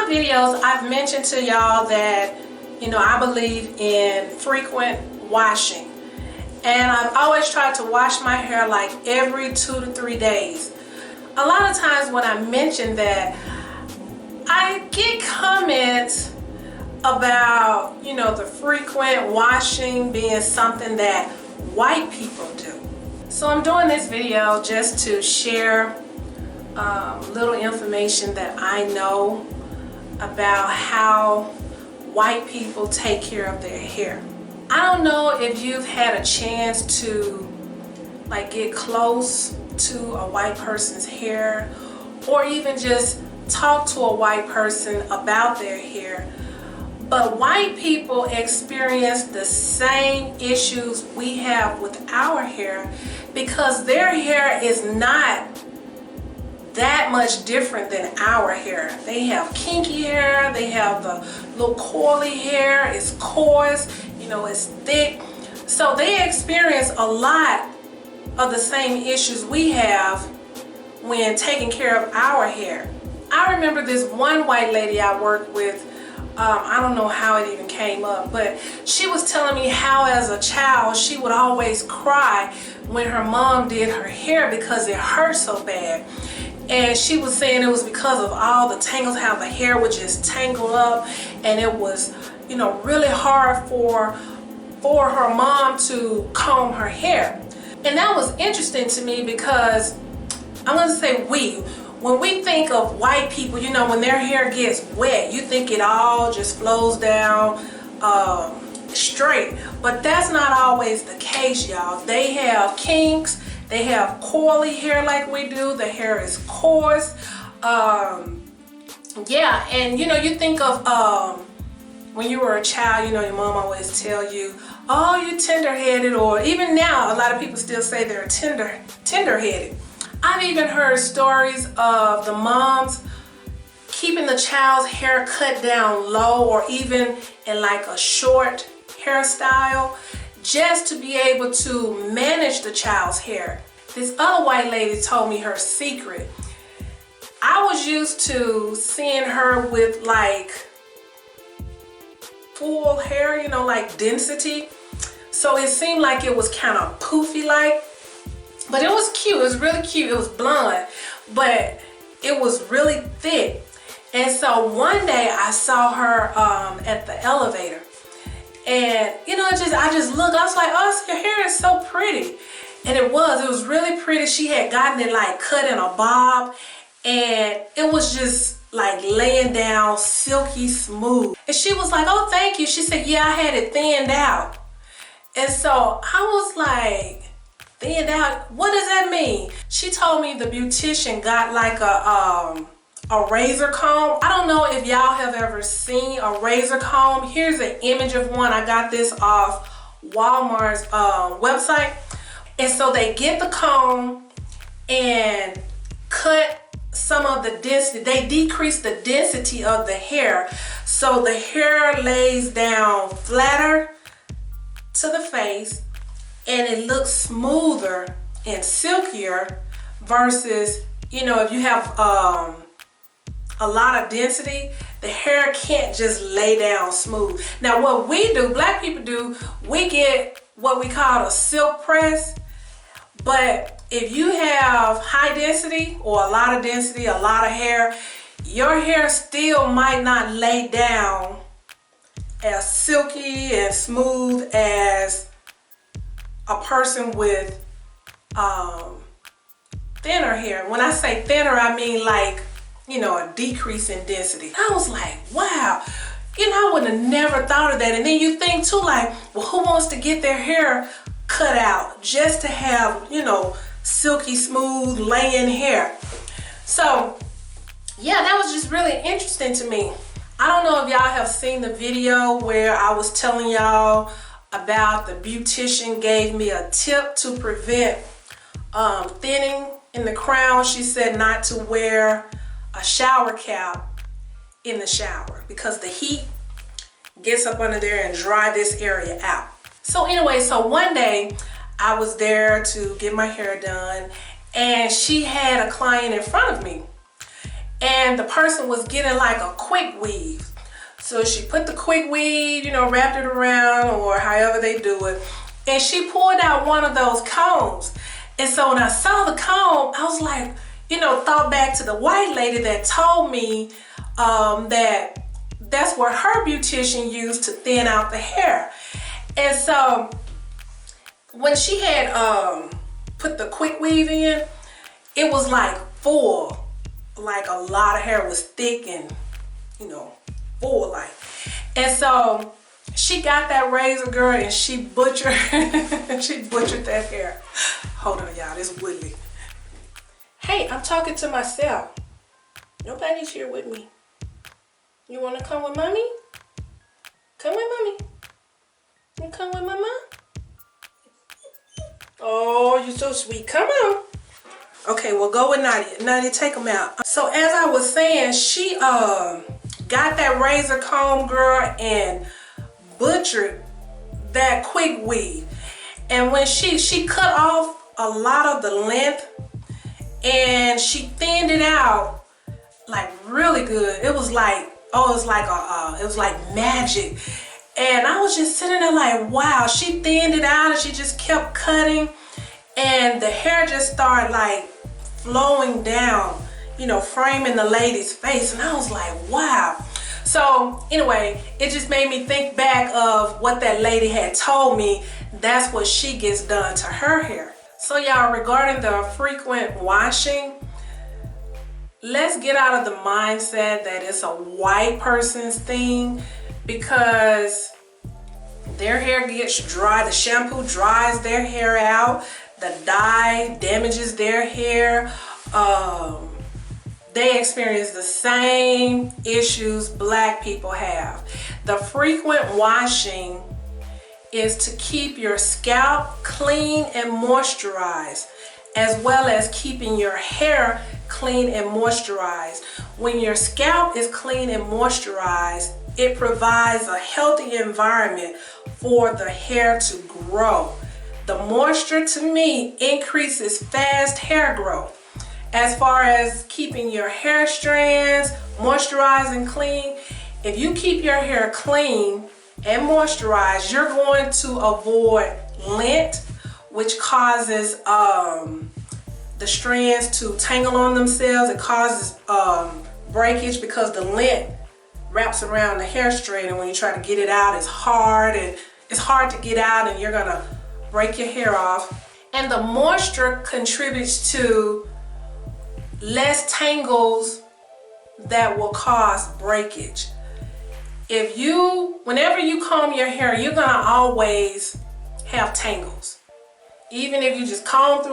my videos, I've mentioned to y'all that, I believe in frequent washing. And I've always tried to wash my hair like every 2 to 3 days. A lot of times when I mention that, I get comments about, the frequent washing being something that white people do. So I'm doing this video just to share little information that I know about how white people take care of their hair. I don't know if you've had a chance to get close to a white person's hair, or even just talk to a white person about their hair, but white people experience the same issues we have with our hair because their hair is not that much different than our hair. They have kinky hair, they have the little coily hair, it's coarse, it's thick. So they experience a lot of the same issues we have when taking care of our hair. I remember this one white lady I worked with, I don't know how it even came up, but she was telling me how as a child she would always cry when her mom did her hair because it hurt so bad. And she was saying it was because of all the tangles, how the hair would just tangle up, and it was, really hard for her mom to comb her hair. And that was interesting to me because I'm going to say when we think of white people, when their hair gets wet, you think it all just flows down straight. But that's not always the case, y'all. They have kinks. They have coily hair like we do. The hair is coarse. Yeah, and you think of when you were a child, your mom always tell you, oh, you're tender-headed, or even now, a lot of people still say they're tender-headed. I've even heard stories of the moms keeping the child's hair cut down low, or even in a short hairstyle, just to be able to manage the child's hair. This other white lady told me her secret. I was used to seeing her with full hair, density. So it seemed like it was kind of poofy but it was cute. It was really cute. It was blonde, but it was really thick. And so one day I saw her at the elevator, and I just looked. I was like, oh, your hair is so pretty. And it was really pretty. She had gotten it cut in a bob, and it was just laying down silky smooth. And she was like, oh, thank you. She said, yeah, I had it thinned out. And so I was like, thinned out? What does that mean? She told me the beautician got a razor comb. I don't know if y'all have ever seen a razor comb. Here's an image of one. I got this off Walmart's website. And so they get the comb and cut some of the density. They decrease the density of the hair, so the hair lays down flatter to the face, and it looks smoother and silkier versus, if you have a lot of density, the hair can't just lay down smooth. Now what we do, black people do, we get what we call a silk press. But if you have high density or a lot of density, a lot of hair, your hair still might not lay down as silky and smooth as a person with thinner hair. When I say thinner, I mean a decrease in density. I was like, wow, I would have never thought of that. And then you think too, well, who wants to get their hair cut out just to have, silky smooth laying hair? So yeah, that was just really interesting to me. I don't know if y'all have seen the video where I was telling y'all about the beautician gave me a tip to prevent thinning in the crown. She said not to wear a shower cap in the shower because the heat gets up under there and dry this area out. So anyway, so one day I was there to get my hair done, and she had a client in front of me. and the person was getting like a quick weave. So she put the quick weave, you know, wrapped it around or however they do it, and she pulled out one of those combs. And so when I saw the comb, I was like, you know, thought back to the white lady that told me that that's what her beautician used to thin out the hair. And so when she had put the quick weave in, it was like full, like a lot of hair was thick and, you know, full like. And so she got that razor, girl, and she butchered she butchered that hair. Hold on, y'all, this Woodley. Hey, I'm talking to myself. Nobody's here with me. You want to come with mommy? Come with mommy. You come with mama? Oh, you're so sweet. Come on. Okay, well, go with Nadia. Nadia, take them out. So as I was saying, she got that razor comb, girl, and butchered that quick weave. And when she cut off a lot of the length and she thinned it out like really good. It was like, oh, it was like magic. And I was just sitting there like, wow. She thinned it out and she just kept cutting, and the hair just started like flowing down, you know, framing the lady's face. And I was like, wow. So anyway, it just made me think back of what that lady had told me. That's what she gets done to her hair. So y'all, regarding the frequent washing, let's get out of the mindset that it's a white person's thing, because their hair gets dry. The shampoo dries their hair out. The dye damages their hair. They experience the same issues black people have. The frequent washing is to keep your scalp clean and moisturized, as well as keeping your hair clean and moisturized. When your scalp is clean and moisturized, it provides a healthy environment for the hair to grow. The moisture, to me, increases fast hair growth. As far as keeping your hair strands moisturized and clean, if you keep your hair clean and moisturized, you're going to avoid lint, which causes the strands to tangle on themselves. It causes breakage because the lint wraps around the hair strand, and when you try to get it out, it's hard, and it's hard to get out, and you're gonna break your hair off. And the moisture contributes to less tangles that will cause breakage. Whenever you comb your hair, you're gonna always have tangles. Even if you just comb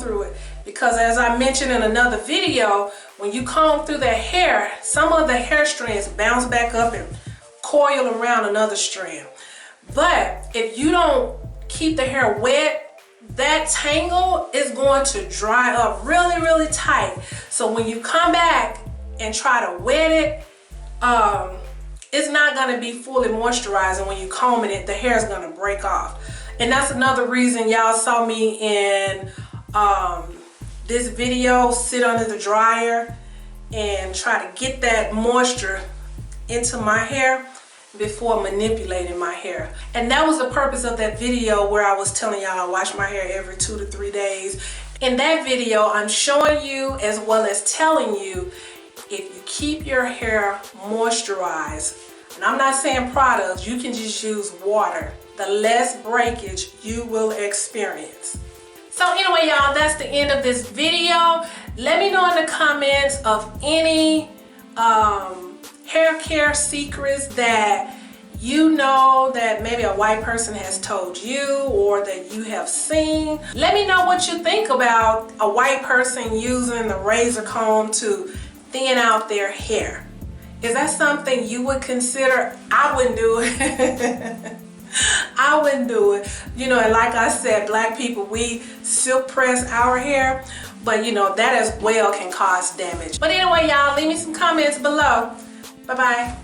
through it. Because as I mentioned in another video, when you comb through that hair, some of the hair strands bounce back up and coil around another strand. But if you don't keep the hair wet, that tangle is going to dry up really, really tight. So when you come back and try to wet it, it's not going to be fully moisturized, and when you comb it, the hair is going to break off. And that's another reason y'all saw me in this video sit under the dryer and try to get that moisture into my hair before manipulating my hair. And that was the purpose of that video, where I was telling y'all I wash my hair every 2 to 3 days. In that video, I'm showing you, as well as telling you, if you keep your hair moisturized, and I'm not saying products, you can just use water, the less breakage you will experience. So anyway, y'all, that's the end of this video. Let me know in the comments of any hair care secrets that you know that maybe a white person has told you, or that you have seen. Let me know what you think about a white person using the razor comb to thin out their hair. Is that something you would consider? I wouldn't do it. I wouldn't do it. You know, and like I said, black people, we silk press our hair, but you know, that as well can cause damage. But anyway, y'all, leave me some comments below. Bye-bye.